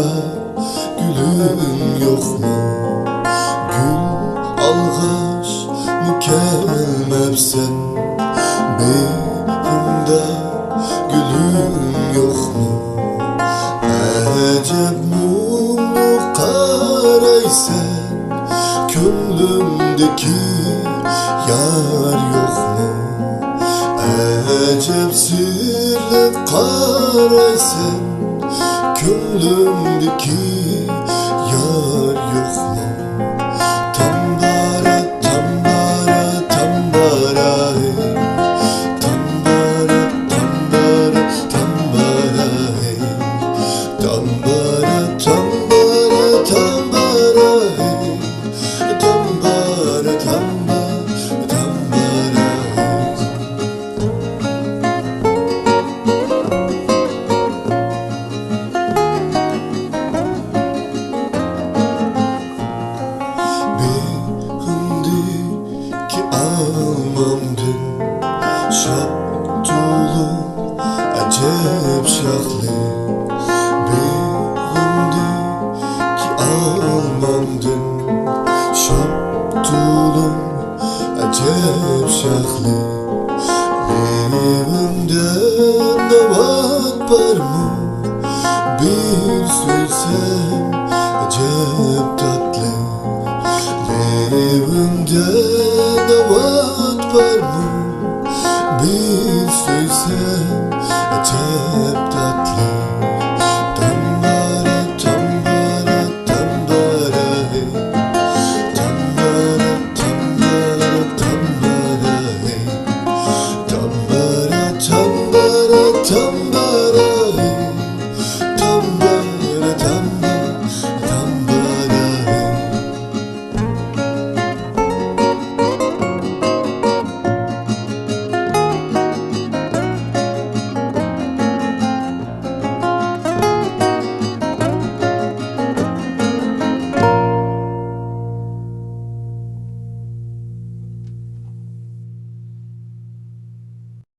Mehunda gülün yok mu? Gül alğaç mı kelmepsen? Mehunda gülün yok mu? Ecep mumlu karaysen, könlümdeki yar yok mu? Ecep sirli karaysen, könlümdeki yar yok mu? Tambara tambara tambara hey, tambara tambara tambara hey, tambara tambara tambara hey, tambara tambara tambara ki almamdın şap dolu acep şahlı. Behindi ki almamdın şap dolu acep şahlı. Evimde nevat var mı? Bir söylesem acep tatlı. Evimde nevat var mı? Bir söylesem acep